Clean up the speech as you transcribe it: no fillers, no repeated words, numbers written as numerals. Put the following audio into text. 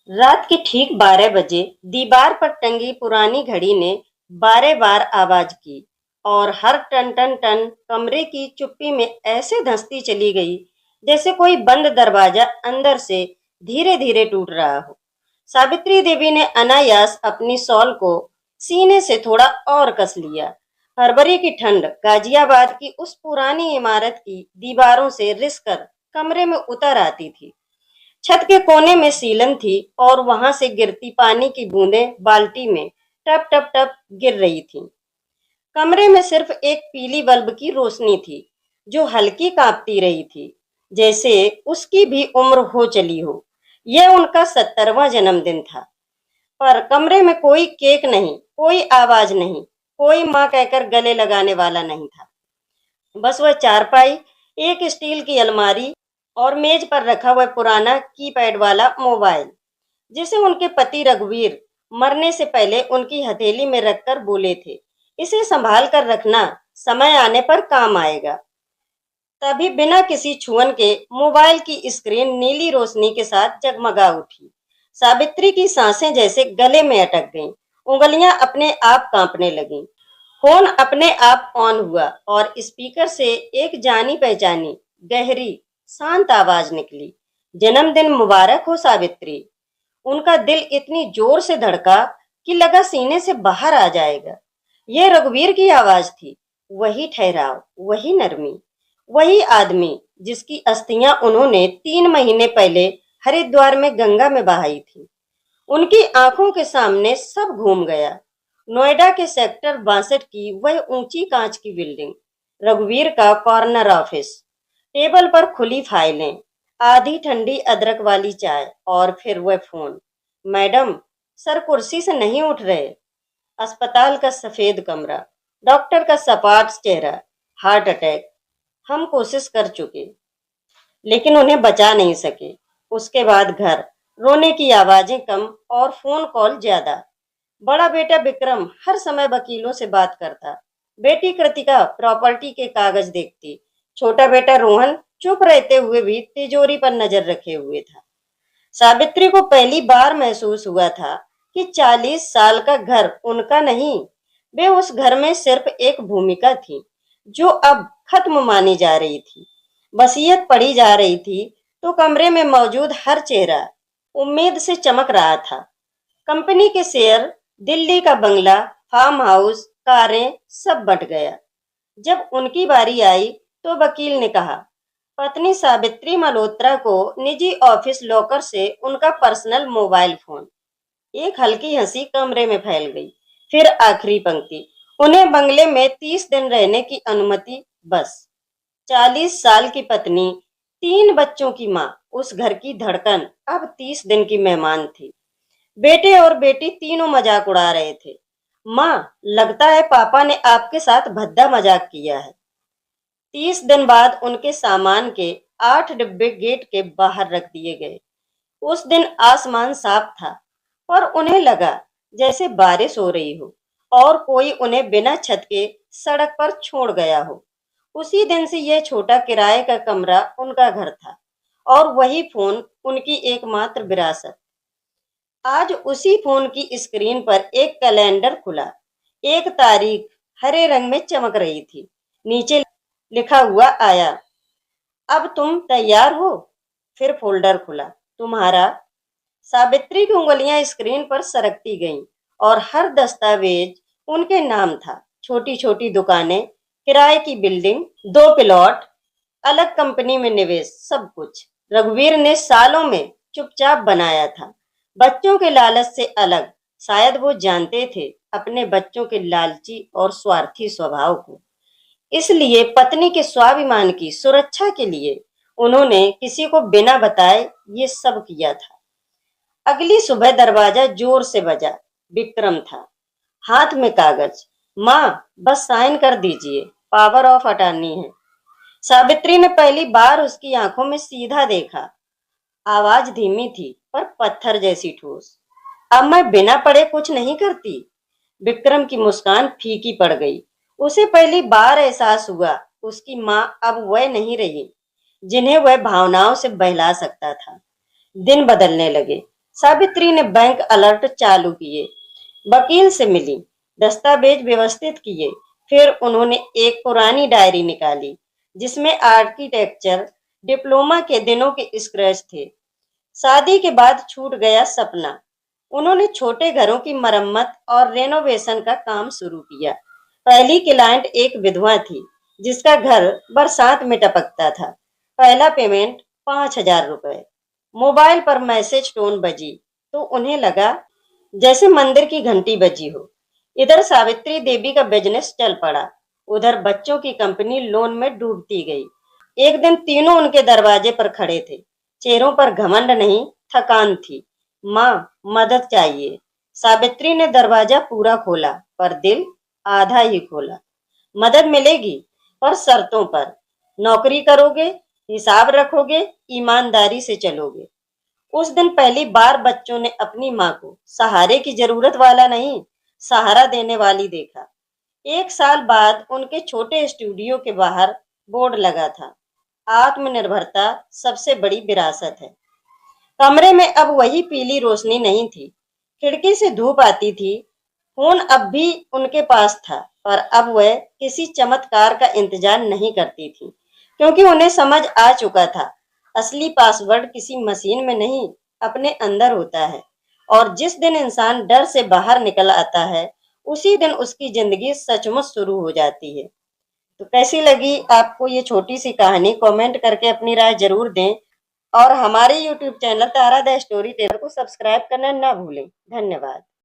रात के ठीक 12 बजे दीवार पर टंगी पुरानी घड़ी ने 12 बार आवाज की और हर टन टन टन कमरे की चुप्पी में ऐसे धंसती चली गई जैसे कोई बंद दरवाजा अंदर से धीरे धीरे टूट रहा हो। सावित्री देवी ने अनायास अपनी शॉल को सीने से थोड़ा और कस लिया। फरवरी की ठंड गाजियाबाद की उस पुरानी इमारत की दीवारों से रिसकर कमरे में उतर आती थी। छत के कोने में सीलन थी और वहां से गिरती पानी की बूंदें बाल्टी में टप टप टप गिर रही थीं। कमरे में सिर्फ एक पीली बल्ब की रोशनी थी जो हल्की कांपती रही थी, जैसे उसकी भी उम्र हो चली हो। यह उनका 70वां जन्मदिन था। पर कमरे में कोई केक नहीं, कोई आवाज नहीं, कोई माँ कहकर गले लगाने वाला नहीं था। बस वह चारपाई, एक स्टील की अलमारी और मेज पर रखा हुआ पुराना कीपैड वाला मोबाइल, जिसे उनके पति रघुवीर मरने से पहले उनकी हथेली में रखकर बोले थे, इसे संभाल कर रखना, समय आने पर काम आएगा। तभी बिना किसी छुअन के मोबाइल की स्क्रीन नीली रोशनी के साथ जगमगा उठी। सावित्री की सांसें जैसे गले में अटक गईं, उंगलियां अपने आप कांपने लगीं। फोन अपने आप ऑन हुआ और स्पीकर से एक जानी पहचानी गहरी शांत आवाज निकली, जन्मदिन मुबारक हो सावित्री। उनका दिल इतनी जोर से धड़का कि लगा सीने से बाहर आ जाएगा। यह रघुवीर की आवाज थी, वही ठहराव, वही नरमी, वही आदमी जिसकी अस्थियां उन्होंने 3 महीने पहले हरिद्वार में गंगा में बहाई थी। उनकी आंखों के सामने सब घूम गया। नोएडा के सेक्टर 62 की वह ऊंची कांच की बिल्डिंग, रघुवीर का कॉर्नर ऑफिस, टेबल पर खुली फाइलें, आधी ठंडी अदरक वाली चाय और फिर वह फोन। मैडम, सर कुर्सी से नहीं उठ रहे। अस्पताल का सफेद कमरा, डॉक्टर का सपाट चेहरा, हार्ट अटैक। हम कोशिश कर चुके लेकिन उन्हें बचा नहीं सके। उसके बाद घर, रोने की आवाजें कम और फोन कॉल ज्यादा। बड़ा बेटा विक्रम हर समय वकीलों से बात करता, बेटी कृतिका प्रॉपर्टी के कागज देखती, छोटा बेटा रोहन चुप रहते हुए भी तिजोरी पर नजर रखे हुए था। सावित्री को पहली बार महसूस हुआ था कि 40 साल का घर उनका नहीं, वे उस घर में सिर्फ एक भूमिका थी जो अब खत्म मानी जा रही थी। वसीयत पढ़ी जा रही थी तो कमरे में मौजूद हर चेहरा उम्मीद से चमक रहा था। कंपनी के शेयर, दिल्ली का बंगला, फार्म हाउस, कारें, सब बट गया। जब उनकी बारी आई तो वकील ने कहा, पत्नी सावित्री मल्होत्रा को निजी ऑफिस लॉकर से उनका पर्सनल मोबाइल फोन। एक हल्की हंसी कमरे में फैल गई। फिर आखिरी पंक्ति, उन्हें बंगले में 30 दिन रहने की अनुमति, बस। 40 साल की पत्नी, 3 बच्चों की माँ, उस घर की धड़कन अब 30 दिन की मेहमान थी। बेटे और बेटी तीनों मजाक उड़ा रहे थे। माँ, लगता है पापा ने आपके साथ भद्दा मजाक किया है। 30 दिन बाद उनके सामान के 8 डिब्बे गेट के बाहर रख दिए गए। उस दिन आसमान साफ था, पर उन्हें लगा जैसे बारिश हो रही हो और कोई उन्हें बिना छत के सड़क पर छोड़ गया हो। उसी दिन से यह छोटा किराए का कमरा उनका घर था और वही फोन उनकी एकमात्र विरासत। आज उसी फोन की स्क्रीन पर एक कैलेंडर खुला। एक तारीख हरे रंग में चमक रही थी। नीचे लिखा हुआ आया, अब तुम तैयार हो। फिर फोल्डर खुला, तुम्हारा। सावित्री की उंगलियां स्क्रीन पर सरकती गईं और हर दस्तावेज उनके नाम था। छोटी छोटी दुकानें, किराए की बिल्डिंग, 2 प्लॉट, अलग कंपनी में निवेश, सब कुछ रघुवीर ने सालों में चुपचाप बनाया था। बच्चों के लालच से अलग। शायद वो जानते थे अपने बच्चों के लालची और स्वार्थी स्वभाव को। इसलिए पत्नी के स्वाभिमान की सुरक्षा के लिए उन्होंने किसी को बिना बताए ये सब किया था। अगली सुबह दरवाजा जोर से बजा। विक्रम था, हाथ में कागज। माँ, बस साइन कर दीजिए, पावर ऑफ अटॉर्नी है। सावित्री ने पहली बार उसकी आंखों में सीधा देखा। आवाज धीमी थी पर पत्थर जैसी ठोस। अब मैं बिना पढ़े कुछ नहीं करती। विक्रम की मुस्कान फीकी पड़ गई। उसे पहली बार एहसास हुआ उसकी माँ अब वह नहीं रही जिन्हें वह भावनाओं से बहला सकता था। दिन बदलने लगे। सावित्री ने बैंक अलर्ट चालू किए, वकील से मिली, दस्तावेज व्यवस्थित किए। फिर उन्होंने एक पुरानी डायरी निकाली जिसमें आर्किटेक्चर डिप्लोमा के दिनों के स्क्रैच थे। शादी के बाद छूट गया सपना। उन्होंने छोटे घरों की मरम्मत और रेनोवेशन का काम शुरू किया। पहली क्लाइंट एक विधवा थी जिसका घर बरसात में टपकता था। पहला पेमेंट 5,000 रुपए। मोबाइल पर मैसेज टोन बजी तो उन्हें लगा जैसे मंदिर की घंटी बजी हो। इधर सावित्री देवी का बिजनेस चल पड़ा, उधर बच्चों की कंपनी लोन में डूबती गई। एक दिन तीनों उनके दरवाजे पर खड़े थे। चेहरों पर घमंड नहीं, थकान थी। माँ, मदद चाहिए। सावित्री ने दरवाजा पूरा खोला पर दिल आधा ही खोला। मदद मिलेगी पर शर्तों पर। नौकरी करोगे, हिसाब रखोगे, ईमानदारी से चलोगे। उस दिन पहली बार बच्चों ने अपनी माँ को सहारे की जरूरत वाला नहीं, सहारा देने वाली देखा। 1 साल बाद उनके छोटे स्टूडियो के बाहर बोर्ड लगा था, आत्मनिर्भरता सबसे बड़ी विरासत है। कमरे में अब वही पीली रोशनी नहीं थी, खिड़की से धूप आती थी। फोन अब भी उनके पास था, पर अब वह किसी चमत्कार का इंतजार नहीं करती थी, क्योंकि उन्हें समझ आ चुका था असली पासवर्ड किसी मशीन में नहीं, अपने अंदर होता है। और जिस दिन इंसान डर से बाहर निकल आता है, उसी दिन उसकी जिंदगी सचमुच शुरू हो जाती है। तो कैसी लगी आपको ये छोटी सी कहानी? कमेंट करके अपनी राय जरूर दें और हमारे YouTube channel Tara the story teller को सब्सक्राइब करना ना भूलें। धन्यवाद।